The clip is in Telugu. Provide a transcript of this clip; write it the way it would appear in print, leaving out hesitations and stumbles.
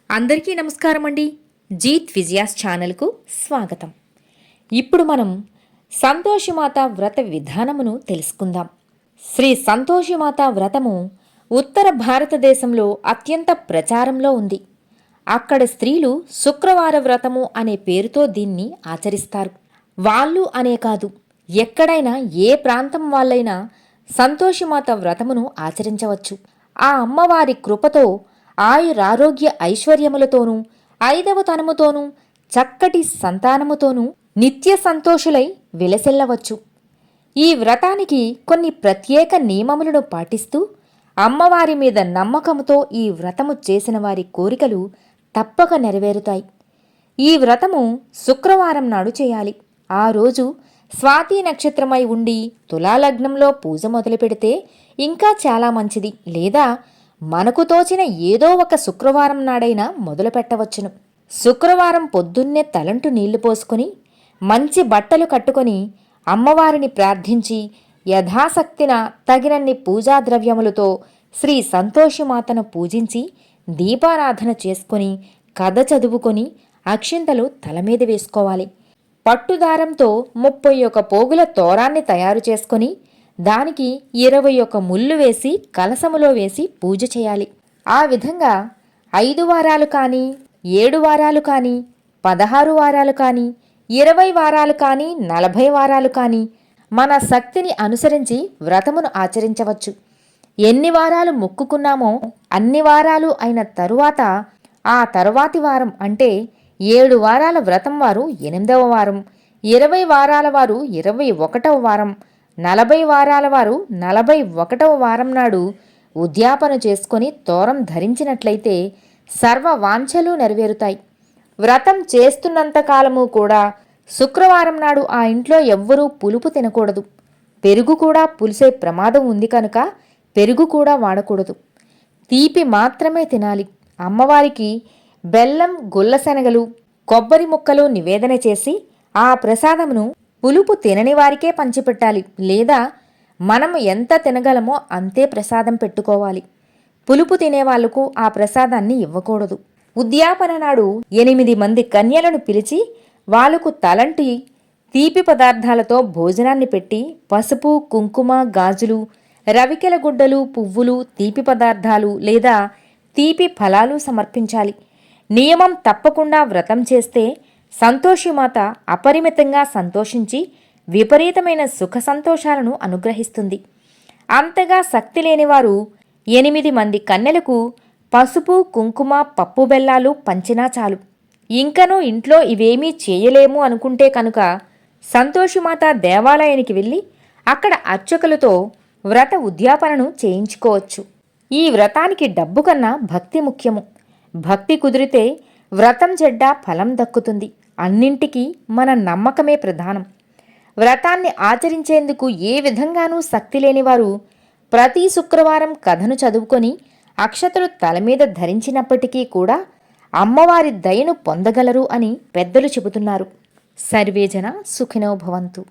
అందరికీ నమస్కారం అండి. జీత్ విజయాస్ ఛానల్కు స్వాగతం. ఇప్పుడు మనం సంతోషిమాత వ్రత విధానమును తెలుసుకుందాం. శ్రీ సంతోషిమాత వ్రతము ఉత్తర భారతదేశంలో అత్యంత ప్రచారంలో ఉంది. అక్కడ స్త్రీలు శుక్రవార వ్రతము అనే పేరుతో దీన్ని ఆచరిస్తారు. వాళ్ళు అనే కాదు, ఎక్కడైనా ఏ ప్రాంతం వాళ్ళైనా సంతోషిమాత వ్రతమును ఆచరించవచ్చు. ఆ అమ్మవారి కృపతో ఆయురారోగ్య ఐశ్వర్యములతోనూ 5వ తనముతోనూ చక్కటి సంతానముతోనూ నిత్య సంతోషులై విలసిల్లవచ్చు. ఈ వ్రతానికి కొన్ని ప్రత్యేక నియమములను పాటిస్తూ అమ్మవారి మీద నమ్మకముతో ఈ వ్రతము చేసిన వారి కోరికలు తప్పక నెరవేరుతాయి. ఈ వ్రతము శుక్రవారం నాడు చేయాలి. ఆ రోజు స్వాతి నక్షత్రమై ఉండి తులాలగ్నంలో పూజ మొదలు పెడితే ఇంకా చాలా మంచిది. లేదా మనకు తోచిన ఏదో ఒక శుక్రవారం నాడైనా మొదలు పెట్టవచ్చును. శుక్రవారం పొద్దున్నే తలంటు నీళ్లు పోసుకుని మంచి బట్టలు కట్టుకొని అమ్మవారిని ప్రార్థించి యథాశక్తిన తగినన్ని పూజా ద్రవ్యములతో శ్రీ సంతోషిమాతను పూజించి దీపారాధన చేసుకుని కథ చదువుకొని అక్షింతలు తలమీద వేసుకోవాలి. పట్టుదారంతో 31 పోగుల తోరాన్ని తయారు చేసుకొని దానికి 21 ముళ్ళు వేసి కలసములో వేసి పూజ చేయాలి. ఆ విధంగా 5 వారాలు కానీ 7 వారాలు కానీ 16 వారాలు కానీ 20 వారాలు కానీ 40 వారాలు కానీ మన శక్తిని అనుసరించి వ్రతమును ఆచరించవచ్చు. ఎన్ని వారాలు మొక్కుకున్నామో అన్ని వారాలు అయిన తరువాత ఆ తరువాతి వారం అంటే 7 వారాల వ్రతం వారు 8వ వారం, 20 వారాల వారు 21వ వారం, 40 వారాల వారు 41వ వారం నాడు ఉద్యాపన చేసుకొని తోరం ధరించినట్లయితే సర్వ వాంఛలు నెరవేరుతాయి. వ్రతం చేస్తున్నంతకాలము కూడా శుక్రవారం నాడు ఆ ఇంట్లో ఎవ్వరూ పులుపు తినకూడదు. పెరుగు కూడా పులిసే ప్రమాదం ఉంది కనుక పెరుగు కూడా వాడకూడదు. తీపి మాత్రమే తినాలి. అమ్మవారికి బెల్లం, గుల్లశనగలు, కొబ్బరి ముక్కలు నివేదన చేసి ఆ ప్రసాదమును పులుపు తినని వారికే పంచిపెట్టాలి. లేదా మనము ఎంత తినగలమో అంతే ప్రసాదం పెట్టుకోవాలి. పులుపు తినేవాళ్లకు ఆ ప్రసాదాన్ని ఇవ్వకూడదు. ఉద్యాపన నాడు 8 మంది కన్యలను పిలిచి వాళ్లకు తలంటి తీపి పదార్థాలతో భోజనాన్ని పెట్టి పసుపు, కుంకుమ, గాజులు, రవికెల గుడ్డలు, పువ్వులు, తీపి పదార్థాలు లేదా తీపి ఫలాలు సమర్పించాలి. నియమం తప్పకుండా వ్రతం చేస్తే సంతోషిమాత అపరిమితంగా సంతోషించి విపరీతమైన సుఖ సంతోషాలను అనుగ్రహిస్తుంది. అంతగా శక్తి లేనివారు 8 మంది కన్నెలకు పసుపు, కుంకుమ, పప్పు బెల్లాలు పంచినా చాలు. ఇంకనూ ఇంట్లో ఇవేమీ చేయలేము అనుకుంటే కనుక సంతోషిమాత దేవాలయానికి వెళ్ళి అక్కడ అర్చకులతో వ్రత ఉద్యాపనను చేయించుకోవచ్చు. ఈ వ్రతానికి డబ్బు కన్నా భక్తి ముఖ్యము. భక్తి కుదిరితే వ్రతం చెడ్డ ఫలం దక్కుతుంది. అన్నింటికీ మన నమ్మకమే ప్రధానం. వ్రతాన్ని ఆచరించేందుకు ఏ విధంగానూ శక్తి లేనివారు ప్రతి శుక్రవారం కథను చదువుకొని అక్షతలు తలమీద ధరించినప్పటికీ కూడా అమ్మవారి దయను పొందగలరు అని పెద్దలు చెబుతున్నారు. సర్వేజన సుఖినో భవంతు.